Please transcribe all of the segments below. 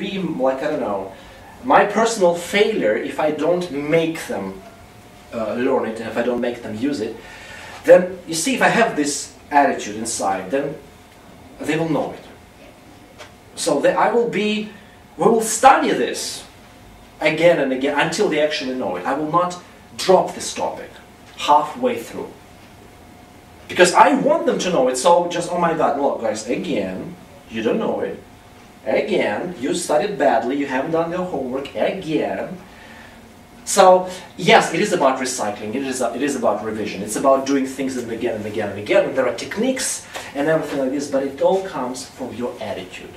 be like, I don't know, my personal failure if I don't make them learn it and if I don't make them use it, then you see, if I have this attitude inside, then they will know it. So we will study this again and again until they actually know it. I will not drop this topic halfway through. Because I want them to know it, so just, oh my God, look guys, again, you don't know it. Again, you studied badly, you haven't done your homework, again. So, yes, it is about recycling, it is about revision, it's about doing things again and again and again, and there are techniques and everything like this, but it all comes from your attitude.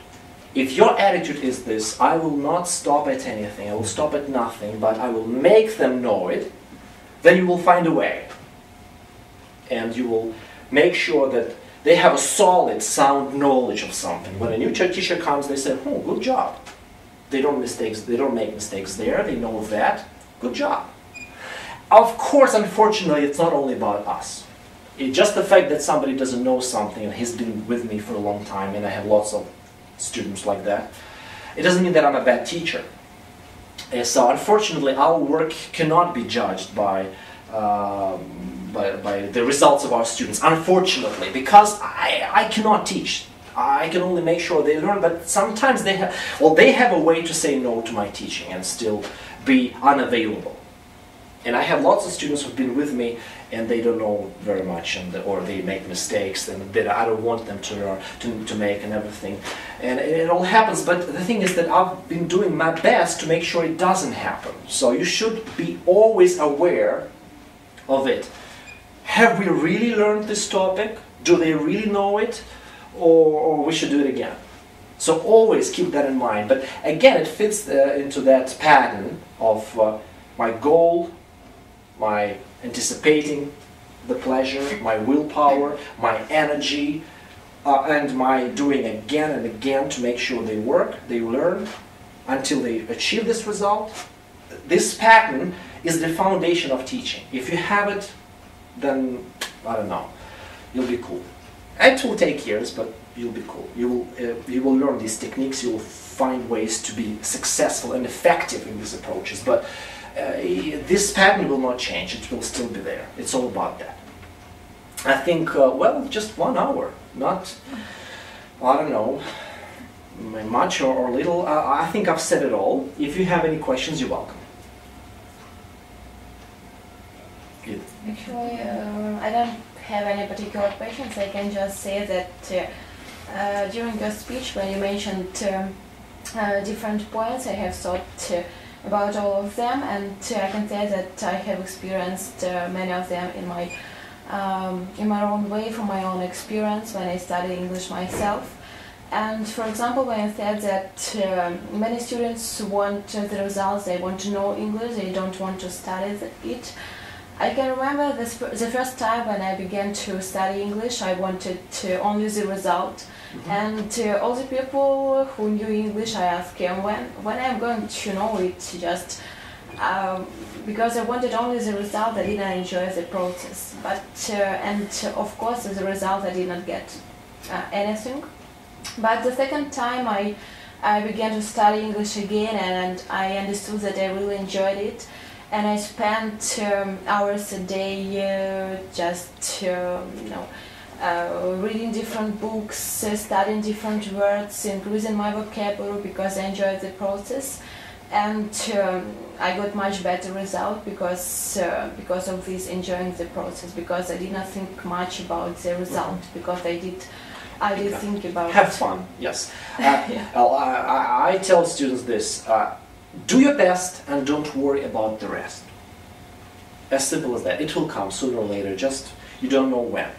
If your attitude is this, I will not stop at anything, I will stop at nothing, but I will make them know it, then you will find a way. And you will make sure that they have a solid, sound knowledge of something. When a new teacher comes, they say, oh, good job. They don't make mistakes there, they know that. Good job. Of course, unfortunately, it's not only about us. It's just the fact that somebody doesn't know something and he's been with me for a long time, and I have lots of students like that. It doesn't mean that I'm a bad teacher. So unfortunately, our work cannot be judged by the results of our students, unfortunately, because I cannot teach. I can only make sure they learn, but sometimes they have a way to say no to my teaching and still be unavailable. And I have lots of students who've been with me and they don't know very much, or they make mistakes and that I don't want them to make and everything. And it all happens, but the thing is that I've been doing my best to make sure it doesn't happen. So you should be always aware of it. Have we really learned this topic? Do they really know it? Or we should do it again? So always keep that in mind. But again, it fits into that pattern of my goal, my anticipating the pleasure, my willpower, my energy, and my doing again and again to make sure they work, they learn, until they achieve this result. This pattern is the foundation of teaching. If you have it, then, I don't know, you'll be cool. It will take years, but you'll be cool. You will learn these techniques, you will find ways to be successful and effective in these approaches, but this pattern will not change, it will still be there. It's all about that. I think, well, just 1 hour, not, I don't know, much or little. I think I've said it all. If you have any questions, you're welcome. Actually, I don't have any particular questions. I can just say that during your speech, when you mentioned different points, I have thought about all of them, and I can say that I have experienced many of them in my own way, from my own experience when I studied English myself. And for example, when I said that many students want the results, they want to know English, they don't want to study it. I can remember the first time when I began to study English, I wanted only the result. And all the people who knew English, I asked them when I'm going to know it, just because I wanted only the result, I didn't enjoy the process. But and of course, as a result, I did not get anything. But the second time I began to study English again, and I understood that I really enjoyed it. And I spent hours a day just reading different books, studying different words, increasing my vocabulary, because I enjoyed the process. And I got much better result because of this, enjoying the process, because I did not think much about the result, because I did think about have fun. Yes. I tell students this. Do your best and don't worry about the rest. As simple as that. It will come sooner or later, just you don't know when.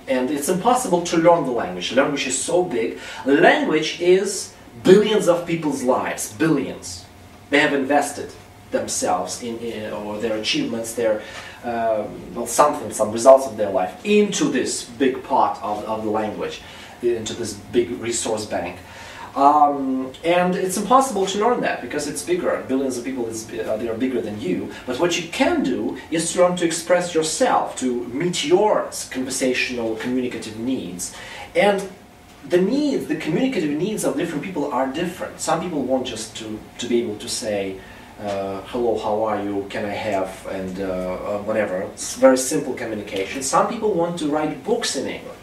And it's impossible to learn the language. Language is so big. Language is billions of people's lives. Billions. They have invested themselves in or their achievements, their some results of their life into this big pot of the language, into this big resource bank. And it's impossible to learn that because it's bigger. Billions of people, they are bigger than you. But what you can do is to learn to express yourself, to meet your conversational, communicative needs. And the needs, the communicative needs of different people are different. Some people want just to be able to say, hello, how are you, can I have, and whatever. It's very simple communication. Some people want to write books in English,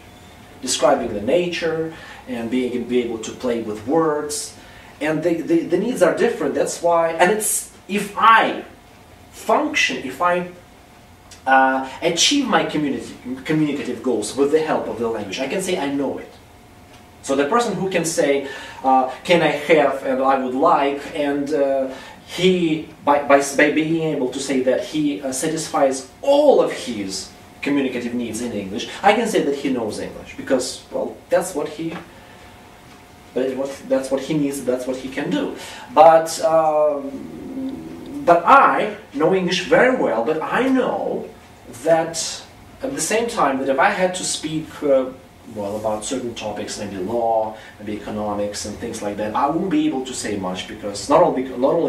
describing the nature and be able to play with words. And the needs are different. That's why, and it's, if I function, if I achieve my communicative goals with the help of the language, I can say I know it. So the person who can say, can I have and I would like, and he, by being able to say that he satisfies all of his communicative needs in English, I can say that he knows English, because, well, that's what he needs, that's what he can do. But I know English very well, but I know that at the same time that if I had to speak well, about certain topics, maybe law, maybe economics and things like that, I won't be able to say much, because not only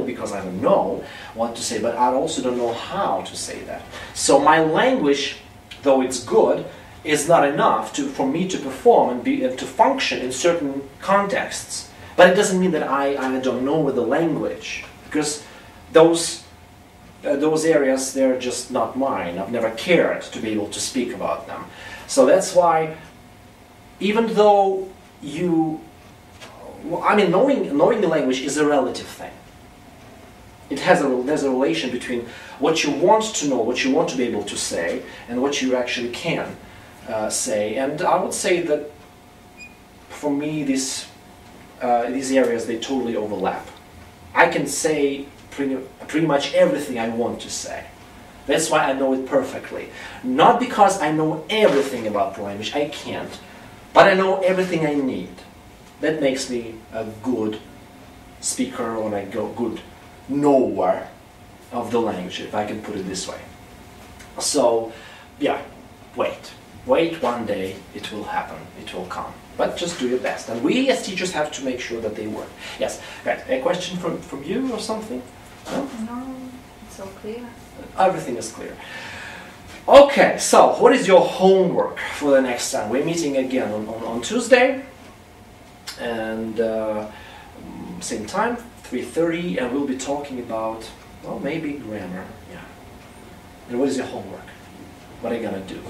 because I don't know what to say, but I also don't know how to say that. So my language, though it's good, is not enough for me to perform and to function in certain contexts. But it doesn't mean that I don't know the language, because those areas, they're just not mine. I've never cared to be able to speak about them. So that's why, even though knowing the language is a relative thing. There's a relation between what you want to know, what you want to be able to say, and what you actually can say. And I would say that for me, these areas, they totally overlap. I can say pretty much everything I want to say. That's why I know it perfectly. Not because I know everything about the language, I can't. But I know everything I need. That makes me a good speaker, or a good knower of the language, if I can put it this way. So, yeah, wait. Wait, one day it will happen, it will come. But just do your best. And we as teachers have to make sure that they work. Yes, right. A question from you or something? No? No, it's all clear. Everything is clear. Okay, so what is your homework for the next time? We're meeting again on Tuesday, and same time, 3:30, and we'll be talking about, well, maybe grammar, yeah. And what is your homework? What are you gonna do?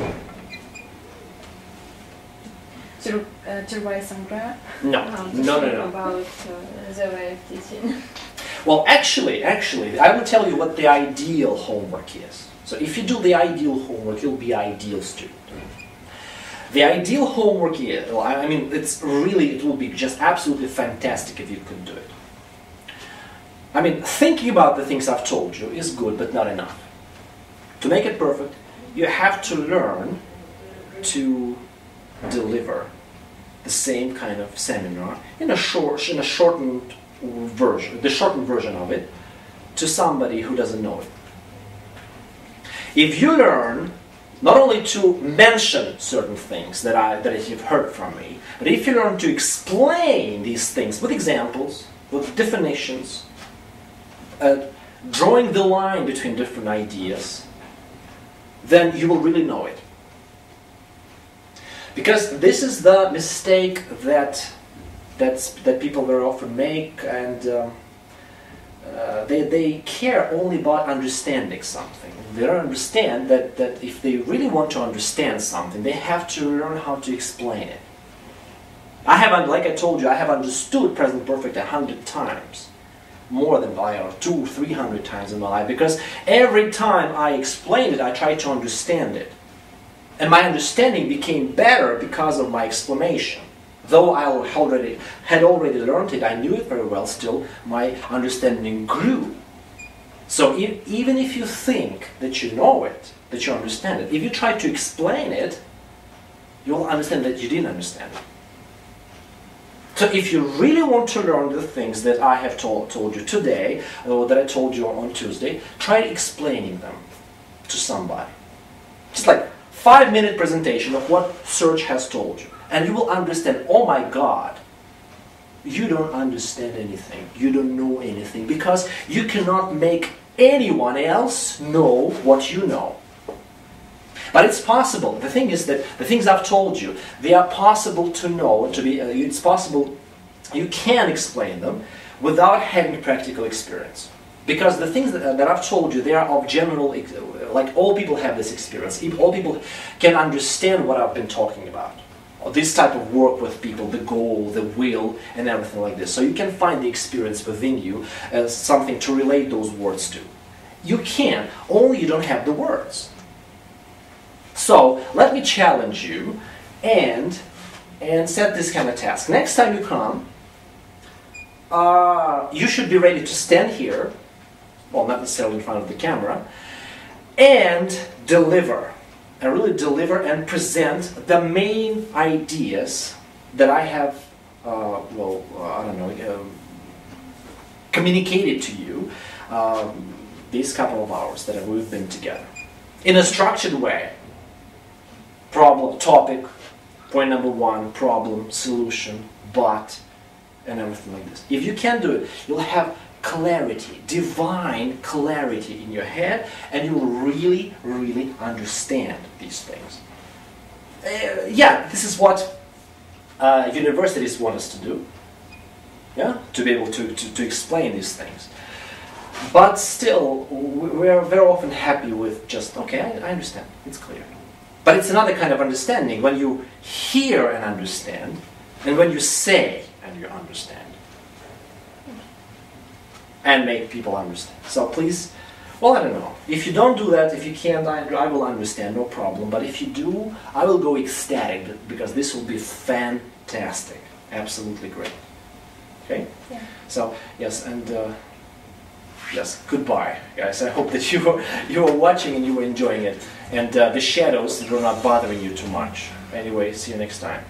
To write some grammar? No, no. About the way of teaching. Well, actually, I will tell you what the ideal homework is. So if you do the ideal homework, you'll be an ideal student. The ideal homework is, well, I mean, it will be just absolutely fantastic if you could do it. I mean, thinking about the things I've told you is good, but not enough. To make it perfect, you have to learn to deliver the same kind of seminar in a shortened version, the shortened version of it, to somebody who doesn't know it. If you learn not only to mention certain things that you've heard from me, but if you learn to explain these things with examples, with definitions, drawing the line between different ideas, then you will really know it. Because this is the mistake that people very often make, and they care only about understanding something. They don't understand that if they really want to understand something, they have to learn how to explain it. Like I told you, I have understood present perfect 100 times. More than 200, 300 times in my life, because every time I explained it, I tried to understand it. And my understanding became better because of my explanation. Though I had already learned it, I knew it very well, still my understanding grew. So even if you think that you know it, that you understand it, if you try to explain it, you'll understand that you didn't understand it. So if you really want to learn the things that I have told you today, or that I told you on Tuesday, try explaining them to somebody. Just like 5-minute presentation of what Serge has told you. And you will understand, oh my God, you don't understand anything, you don't know anything, because you cannot make anyone else know what you know. But it's possible. The thing is that the things I've told you, they are possible to know, it's possible, you can explain them without having practical experience. Because the things that I've told you, they are of general, like all people have this experience. All people can understand what I've been talking about. Or this type of work with people, the goal, the will, and everything like this. So you can find the experience within you as something to relate those words to. You can, only you don't have the words. So let me challenge you and set this kind of task. Next time you come, you should be ready to stand here, well, not necessarily in front of the camera, and deliver, and really deliver and present the main ideas that I have, communicated to you these couple of hours that we've been together. In a structured way. Problem, topic, point number one, problem, solution, but, and everything like this. If you can do it, you'll have clarity, divine clarity in your head, and you will really, really understand these things. Yeah, this is what universities want us to do. Yeah, to be able to explain these things. But still, we are very often happy with just, okay, I understand, it's clear. But it's another kind of understanding when you hear and understand, and when you say and you understand. And make people understand. So please, well, I don't know. If you don't do that, if you can't, I will understand, no problem. But if you do, I will go ecstatic, because this will be fantastic. Absolutely great. Okay? Yeah. So, yes, and yes, goodbye, guys. I hope that you were watching and you were enjoying it. And the shadows were not bothering you too much. Anyway, see you next time.